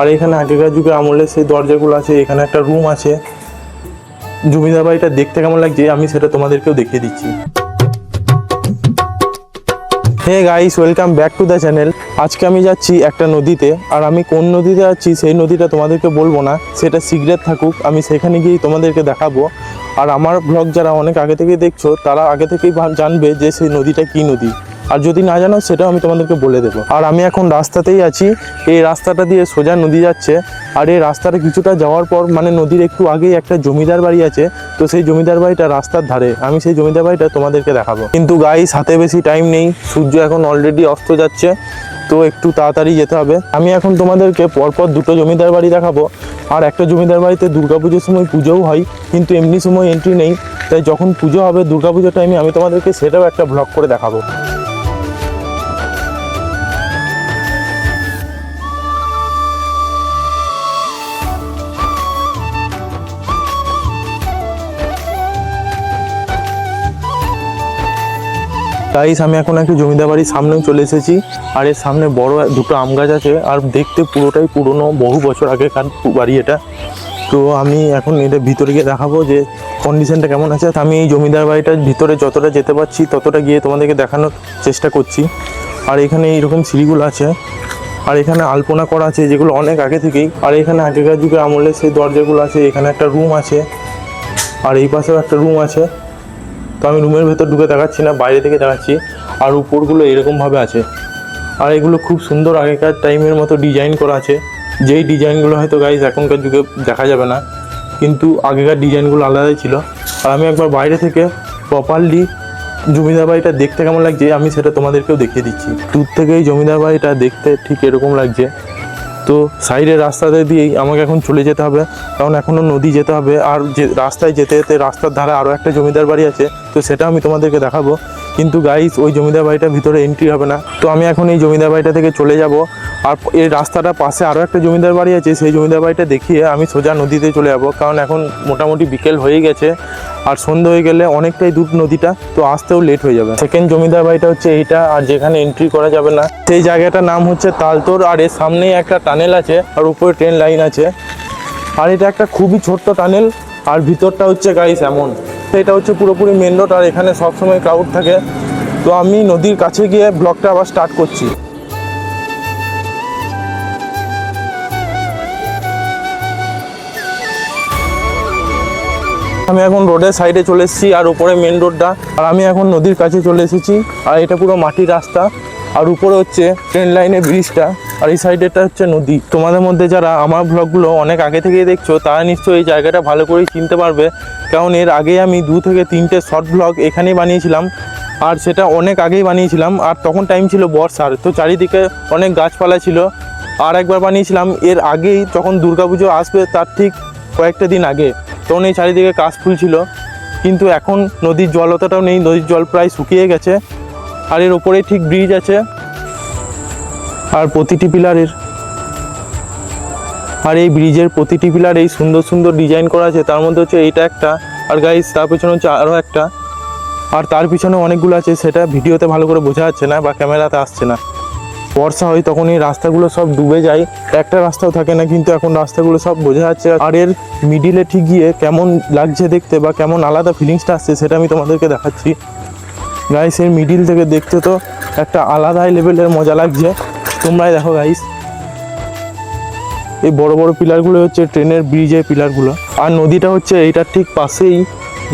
আর এখানে আগেকার যুগে আমলের সেই দরজাগুলো আছে, এখানে একটা রুম আছে। জমিদার বাড়িটা দেখতে কেমন লাগছে আমি সেটা তোমাদেরকেও দেখিয়ে দিচ্ছি। Hey guys, welcome back to the channel. আজকে আমি যাচ্ছি একটা নদীতে, আর আমি কোন নদীতে যাচ্ছি সেই নদীটা তোমাদেরকে বলবো না, সেটা সিক্রেট থাকুক। আমি সেখানে গিয়েই তোমাদেরকে দেখাবো। আর আমার ব্লগ যারা অনেক আগে থেকে দেখছো তারা আগে থেকেই জানবে যে সেই নদীটা কী নদী, আর যদি না জানো সেটাও আমি তোমাদেরকে বলে দেবো। আর আমি এখন রাস্তাতেই আছি, এই রাস্তাটা দিয়ে সোজা নদী যাচ্ছে। আর এই রাস্তাটা কিছুটা যাওয়ার পর মানে নদীর একটু আগেই একটা জমিদার বাড়ি আছে। তো সেই জমিদার বাড়িটা রাস্তার ধারে, আমি সেই জমিদার বাড়িটা তোমাদেরকে দেখাবো। কিন্তু গাইস, হাতে বেশি টাইম নেই, সূর্য এখন অলরেডি অস্ত যাচ্ছে, তো একটু তাড়াতাড়ি যেতে হবে। আমি এখন তোমাদেরকে পরপর দুটো জমিদার বাড়ি দেখাবো। আর একটা জমিদার বাড়িতে দুর্গাপুজোর সময় পুজোও হয়, কিন্তু এমনি সময় এন্ট্রি নেই। তাই যখন পুজো হবে দুর্গাপুজোর টাইমে আমি তোমাদেরকে সেটাও একটা ব্লগ করে দেখাবো। গাইস, আমি এখন একটা জমিদার বাড়ির সামনেও চলে এসেছি। আর এর সামনে বড় দুটো আম গাছ আছে, আর দেখতে পুরোটাই পুরনো, বহু বছর আগেকার বাড়ি এটা। তো আমি এখন এটা ভিতরে গিয়ে দেখাবো যে কন্ডিশনটা কেমন আছে। আমি এই জমিদার বাড়িটার ভিতরে যতটা যেতে পারছি ততটা গিয়ে তোমাদেরকে দেখানোর চেষ্টা করছি। আর এখানে এইরকম সিঁড়িগুলো আছে, আর এখানে আলপনা করা আছে যেগুলো অনেক আগে থেকেই। আর এখানে আগেকার যুগে আমলের সেই দরজাগুলো আছে, এখানে একটা রুম আছে, আর এই পাশেও একটা রুম আছে। তো আমি রুমের ভেতর ঢুকে দেখাচ্ছি না, বাইরে থেকে দেখাচ্ছি। আর উপরগুলো এরকমভাবে আছে, আর এগুলো খুব সুন্দর আগেকার টাইমের মতো ডিজাইন করা আছে। যেই ডিজাইনগুলো হয়তো গাইস এখনকার যুগে দেখা যাবে না, কিন্তু আগেকার ডিজাইনগুলো আলাদাই ছিল। আর আমি একবার বাইরে থেকে প্রপারলি জমিদার বাড়িটা দেখতে কেমন লাগছে আমি সেটা তোমাদেরকেও দেখিয়ে দিচ্ছি। দূর থেকে এই জমিদার বাড়িটা দেখতে ঠিক এরকম লাগছে। তো সাইডের রাস্তাতে দিয়েই আমাকে এখন চলে যেতে হবে, কারণ এখনও নদী যেতে হবে। আর যে রাস্তায় যেতে যেতে রাস্তার ধারে আরও একটা জমিদার বাড়ি আছে, তো সেটা আমি তোমাদেরকে দেখাবো। কিন্তু গাইস, ওই জমিদার বাড়িটার ভিতরে এন্ট্রি হবে না। তো আমি এখন এই জমিদার বাড়িটা থেকে চলে যাব। আর এই রাস্তাটা পাশে আরও একটা জমিদার বাড়ি আছে, সেই জমিদার বাড়িটা দেখিয়ে আমি সোজা নদীতে চলে যাব। কারণ এখন মোটামুটি বিকেল হয়ে গেছে, আর সন্ধ্যে হয়ে গেলে অনেকটাই দূর নদীটা, তো আসতেও লেট হয়ে যাবে। সেকেন্ড জমিদার বাড়িটা হচ্ছে এইটা, আর যেখানে এন্ট্রি করা যাবে না সেই জায়গাটার নাম হচ্ছে তালতোর। আর এর সামনেই একটা টানেল আছে, আর উপরে ট্রেন লাইন আছে। আর এটা একটা খুবই ছোট্ট টানেল, আর ভিতরটা হচ্ছে গাইস এমন। এটা হচ্ছে পুরোপুরি মেন রোড, আর এখানে সবসময় ক্রাউড থাকে। তো আমি নদীর কাছে গিয়ে ব্লগটা আবার স্টার্ট করছি। আমি এখন রোডের সাইডে চলে এসেছি, আর উপরে মেন রোডটা। আর আমি এখন নদীর কাছে চলে এসেছি, আর এটা পুরো মাটির রাস্তা, আর উপরে হচ্ছে ট্রেন লাইনের ব্রিজটা, আর এই সাইডেটা হচ্ছে নদী। তোমাদের মধ্যে যারা আমার ব্লগগুলো অনেক আগে থেকেই দেখছো তারা নিশ্চয়ই এই জায়গাটা ভালো করেই চিনতে পারবে, কারণ এর আগে আমি 2 থেকে 3টে শর্ট ব্লগ এখানেই বানিয়েছিলাম। আর সেটা অনেক আগেই বানিয়েছিলাম, আর তখন টাইম ছিল বর্ষার, তো চারিদিকে অনেক গাছপালা ছিল। আর একবার বানিয়েছিলাম এর আগেই, যখন দুর্গাপুজো আসবে তার ঠিক কয়েকটা দিন আগে, তখন এই চারিদিকে কাশফুল ছিল। কিন্তু এখন নদীর জলতাটাও নেই, নদীর জল প্রায় শুকিয়ে গেছে। আর এর ওপরে ঠিক ব্রিজ আছে, আর প্রতিটি পিলারের আর এই ব্রিজের প্রতিটি পিলার এই সুন্দর সুন্দর ডিজাইন করা আছে। তার মধ্যে হচ্ছে এইটা একটা, আর গাইস তার পিছনে হচ্ছে আরও একটা, আর তার পিছনে অনেকগুলো আছে। সেটা ভিডিওতে ভালো করে বোঝা যাচ্ছে না বা ক্যামেরাতে আসছে না। বর্ষা হয় তখন এই রাস্তাগুলো সব ডুবে যায়, একটা রাস্তাও থাকে না, কিন্তু এখন রাস্তাগুলো সব বোঝা যাচ্ছে। আর এর মিডিলে ঠিক গিয়ে কেমন লাগছে দেখতে বা কেমন আলাদা ফিলিংসটা আসছে সেটা আমি তোমাদেরকে দেখাচ্ছি। গাইস, এর মিডিল থেকে দেখতে তো একটা আলাদাই লেভেলের মজা লাগছে, তোমরাই দেখো গাইস। এই বড় বড় পিলারগুলো হচ্ছে ট্রেনের ব্রিজের পিলারগুলো, আর নদীটা হচ্ছে এইটার ঠিক পাশেই,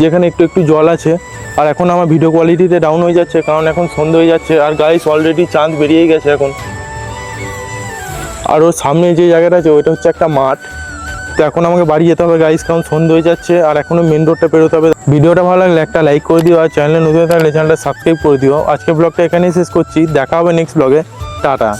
যেখানে একটু একটু জল আছে। আর এখন আমার ভিডিও কোয়ালিটিতে ডাউন হয়ে যাচ্ছে, কারণ এখন সন্ধ্যে হয়ে যাচ্ছে। আর গাইস, অলরেডি চাঁদ বেরিয়ে গেছে এখন। আর ওর সামনে যে জায়গাটা আছে ওইটা হচ্ছে একটা মাঠ। তো এখন আমাকে বাড়ি যেতে হবে গাইস, কারণ সন্ধ্যে হয়ে যাচ্ছে, আর এখনও মেন রোডটা পেরোতে হবে। ভিডিওটা ভালো লাগলে একটা লাইক করে দিও, আর চ্যানেলে নতুন থাকলে চ্যানেলটা সাবস্ক্রাইব করে দিও। আজকে ব্লগটা এখানেই শেষ করছি, দেখা হবে নেক্সট ব্লগে। টাটা।